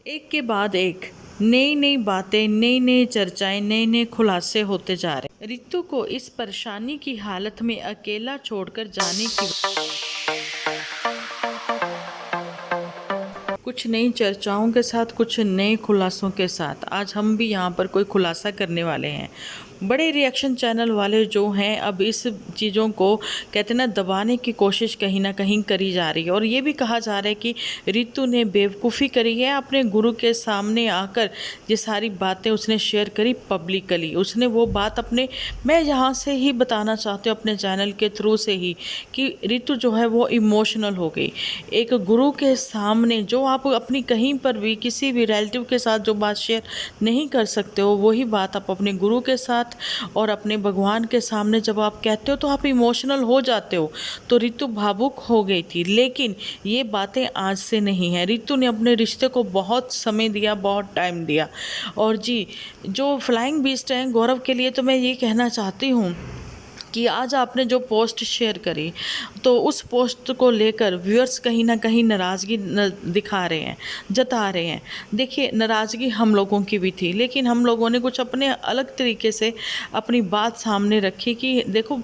एक के बाद एक नई नई बातें, नई नई चर्चाएं, नए नए खुलासे होते जा रहे। रितु को इस परेशानी की हालत में अकेला छोड़कर जाने की कुछ नई चर्चाओं के साथ, कुछ नए खुलासों के साथ आज हम भी यहाँ पर कोई खुलासा करने वाले हैं। बड़े रिएक्शन चैनल वाले जो हैं अब इस चीज़ों को कहते ना दबाने की कोशिश कहीं ना कहीं करी जा रही है, और ये भी कहा जा रहा है कि रितु ने बेवकूफ़ी करी है। अपने गुरु के सामने आकर ये सारी बातें उसने शेयर करी पब्लिकली। उसने वो बात मैं यहाँ से ही बताना चाहती हूँ अपने चैनल के थ्रू से ही, कि रितु जो है वो इमोशनल हो गई। एक गुरु के सामने जो आप अपनी कहीं पर भी किसी भी रिलेटिव के साथ जो बात शेयर नहीं कर सकते हो, वही बात आप अपने गुरु के साथ और अपने भगवान के सामने जब आप कहते हो तो आप इमोशनल हो जाते हो। तो रितु भावुक हो गई थी, लेकिन ये बातें आज से नहीं है। रितु ने अपने रिश्ते को बहुत समय दिया, बहुत टाइम दिया। और जी, जो फ्लाइंग बीस्ट हैं गौरव के लिए, तो मैं ये कहना चाहती हूँ कि आज आपने जो पोस्ट शेयर करी, तो उस पोस्ट को लेकर व्यूअर्स कहीं ना कहीं नाराज़गी दिखा रहे हैं, जता रहे हैं। देखिए, नाराज़गी हम लोगों की भी थी, लेकिन हम लोगों ने कुछ अपने अलग तरीके से अपनी बात सामने रखी कि देखो,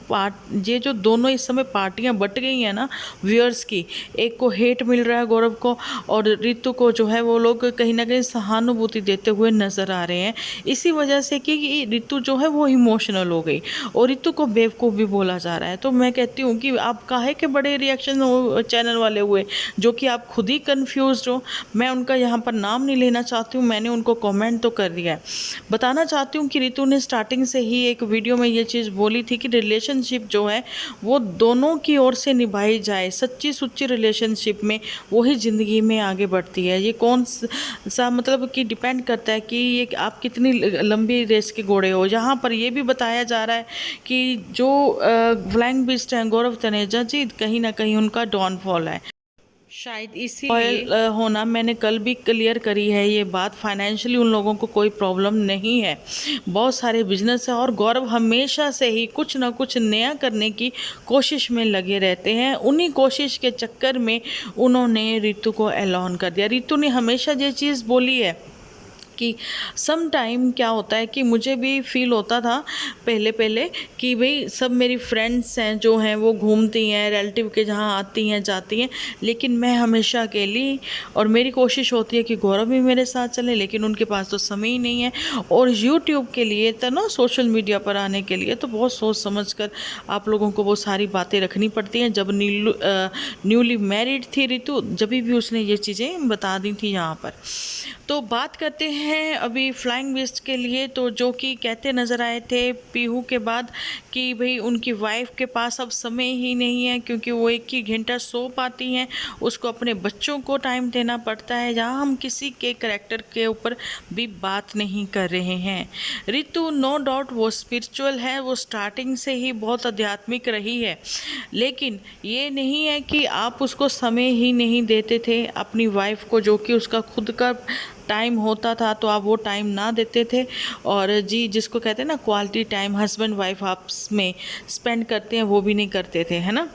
ये जो दोनों इस समय पार्टियां बट गई हैं ना व्यूअर्स की, एक को हेट मिल रहा है गौरव को, और रितु को जो है वो लोग कहीं ना कहीं सहानुभूति देते हुए नज़र आ रहे हैं। इसी वजह से कि रितु जो है वो इमोशनल हो गई और रितु को को भी बोला जा रहा है। तो मैं कहती हूँ कि आप काहे के बड़े रिएक्शन चैनल वाले हुए जो कि आप खुद ही कंफ्यूज्ड हो। मैं उनका यहाँ पर नाम नहीं लेना चाहती हूँ, मैंने उनको कमेंट तो कर दिया है। बताना चाहती हूँ कि रितु ने स्टार्टिंग से ही एक वीडियो में ये चीज़ बोली थी कि रिलेशनशिप जो है वो दोनों की ओर से निभाई जाए। सच्ची सुच्ची रिलेशनशिप में वही ज़िंदगी में आगे बढ़ती है। ये कौन सा मतलब कि डिपेंड करता है कि ये आप कितनी लंबी रेस के घोड़े हो। यहाँ पर ये भी बताया जा रहा है कि जो फ्लाइंग बीस्ट हैं गौरव तनेजा जी, कहीं ना कहीं उनका डाउनफॉल है। शायद इसी होना, मैंने कल भी क्लियर करी है ये बात। फाइनेंशियली उन लोगों को कोई प्रॉब्लम नहीं है, बहुत सारे बिजनेस है, और गौरव हमेशा से ही कुछ ना कुछ नया करने की कोशिश में लगे रहते हैं। उन्हीं कोशिश के चक्कर में उन्होंने रितु को ऐलान कर दिया। रितु ने हमेशा ये चीज़ बोली है कि सम टाइम क्या होता है कि मुझे भी फील होता था पहले पहले कि भाई सब मेरी फ्रेंड्स हैं जो हैं वो घूमती हैं, रिलेटिव के जहाँ आती हैं जाती हैं, लेकिन मैं हमेशा अकेली। और मेरी कोशिश होती है कि गौरव भी मेरे साथ चले, लेकिन उनके पास तो समय ही नहीं है। और यूट्यूब के लिए तो ना, सोशल मीडिया पर आने के लिए तो बहुत सोच समझ कर आप लोगों को वो सारी बातें रखनी पड़ती हैं। जब न्यूली मैरिड थी रितु, जब भी उसने ये चीज़ें बता दी थी यहाँ पर। तो बात करते हैं अभी फ्लाइंग बीस्ट के लिए, तो जो कि कहते नज़र आए थे पीहू के बाद कि भाई उनकी वाइफ के पास अब समय ही नहीं है, क्योंकि वो एक ही घंटा सो पाती हैं, उसको अपने बच्चों को टाइम देना पड़ता है। जहाँ हम किसी के करैक्टर के ऊपर भी बात नहीं कर रहे हैं। रितु नो डाउट वो स्पिरिचुअल है, वो स्टार्टिंग से ही बहुत आध्यात्मिक रही है, लेकिन ये नहीं है कि आप उसको समय ही नहीं देते थे अपनी वाइफ को, जो कि उसका खुद का टाइम होता था तो आप वो टाइम ना देते थे। और जी, जिसको कहते हैं ना क्वालिटी टाइम हस्बैंड वाइफ आपस में स्पेंड करते हैं, वो भी नहीं करते थे, है ना।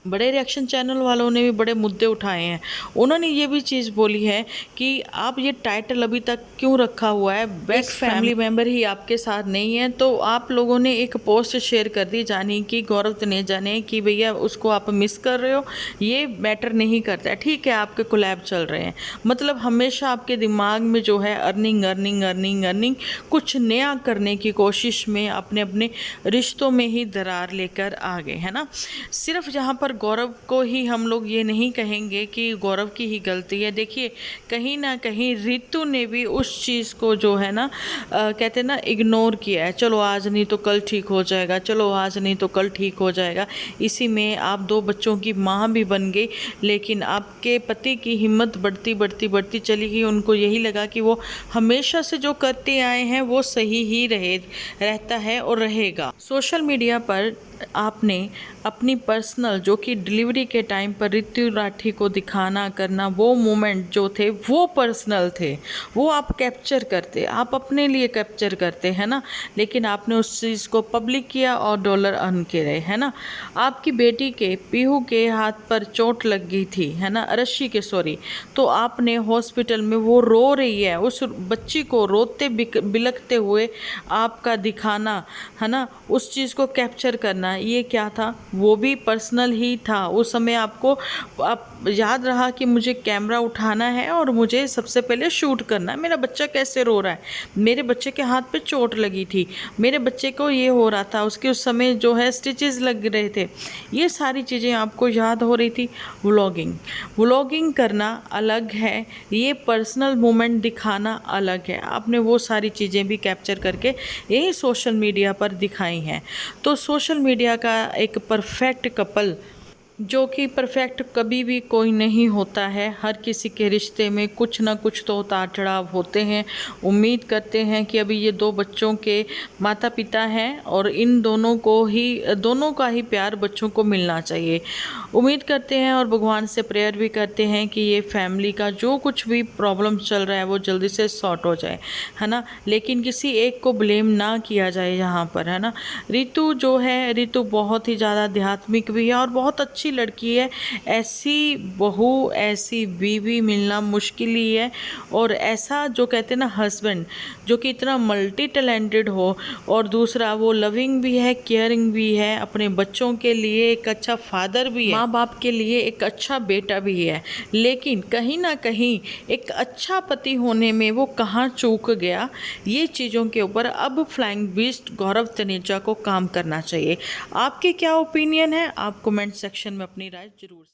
बड़े रिएक्शन चैनल वालों ने भी बड़े मुद्दे उठाए हैं। उन्होंने ये भी चीज़ बोली है कि आप ये टाइटल अभी तक क्यों रखा हुआ है, बेस्ट फैमिली मेम्बर ही आपके साथ नहीं है। तो आप लोगों ने एक पोस्ट शेयर कर दी जानी कि गौरव तनेजा ने, कि भैया उसको आप मिस कर रहे हो, ये मैटर नहीं करता है। ठीक है, आपके कोलैब चल रहे हैं, मतलब हमेशा आपके दिमाग में जो है अर्निंग अर्निंग अर्निंग अर्निंग, कुछ नया करने की कोशिश में अपने अपने रिश्तों में ही दरार लेकर आ गए, है ना। सिर्फ जहाँ पर गौरव को ही हम लोग ये नहीं कहेंगे कि गौरव की ही गलती है। देखिए, कहीं ना कहीं रितु ने भी उस चीज़ को जो है ना कहते ना इग्नोर किया है। चलो आज नहीं तो कल ठीक हो जाएगा, चलो आज नहीं तो कल ठीक हो जाएगा। इसी में आप 2 बच्चों की माँ भी बन गई, लेकिन आपके पति की हिम्मत बढ़ती बढ़ती बढ़ती चली गई। उनको यही लगा कि वो हमेशा से जो करते आए हैं वो सही ही रहता है और रहेगा। सोशल मीडिया पर आपने अपनी पर्सनल जो कि डिलीवरी के टाइम पर ऋतु राठी को दिखाना करना, वो मोमेंट जो थे वो पर्सनल थे, वो आप कैप्चर करते, आप अपने लिए कैप्चर करते हैं ना, लेकिन आपने उस चीज़ को पब्लिक किया और डॉलर अर्न करे, है ना। आपकी बेटी के पीहू के हाथ पर चोट लग गई थी, है ना, रस्सी के, सॉरी, तो आपने हॉस्पिटल में, वो रो रही है, उस बच्ची को रोते बिलखते हुए आपका दिखाना, है ना, उस चीज़ को कैप्चर करना, ये क्या था, वो भी पर्सनल ही था। उस समय आपको आप याद रहा कि मुझे कैमरा उठाना है और मुझे सबसे पहले शूट करना है, मेरा बच्चा कैसे रो रहा है, मेरे बच्चे के हाथ पे चोट लगी थी, मेरे बच्चे को ये हो रहा था, उसके उस समय जो है स्टिचेस लग रहे थे, ये सारी चीज़ें आपको याद हो रही थी। व्लॉगिंग करना अलग है, ये पर्सनल मोमेंट दिखाना अलग है। आपने वो सारी चीज़ें भी कैप्चर करके यही सोशल मीडिया पर दिखाई हैं। तो सोशल मीडिया का एक परफेक्ट कपल, जो कि परफेक्ट कभी भी कोई नहीं होता है, हर किसी के रिश्ते में कुछ ना कुछ तो उतार चढ़ाव होते हैं। उम्मीद करते हैं कि अभी ये दो बच्चों के माता पिता हैं और इन दोनों का ही प्यार बच्चों को मिलना चाहिए। उम्मीद करते हैं और भगवान से प्रेयर भी करते हैं कि ये फैमिली का जो कुछ भी प्रॉब्लम चल रहा है वो जल्दी से सॉर्ट हो जाए, है ना, लेकिन किसी एक को ब्लेम ना किया जाए यहाँ पर, है ना। ऋतु जो है, ऋतु बहुत ही ज़्यादा आध्यात्मिक भी है और बहुत अच्छी लड़की है। ऐसी बहू, ऐसी बीवी मिलना मुश्किल ही है, और ऐसा जो कहते हैं ना हस्बैंड, जो कि इतना मल्टी टैलेंटेड हो, और दूसरा वो लविंग भी है, केयरिंग भी है, अपने बच्चों के लिए एक अच्छा फादर भी है, माँ बाप के लिए एक अच्छा बेटा भी है, लेकिन कहीं ना कहीं एक अच्छा पति होने में वो कहाँ चूक गया, ये चीज़ों के ऊपर अब फ्लाइंग बीस्ट गौरव तनेजा को काम करना चाहिए। आपके क्या ओपिनियन है, आप कमेंट सेक्शन में अपनी राय जरूर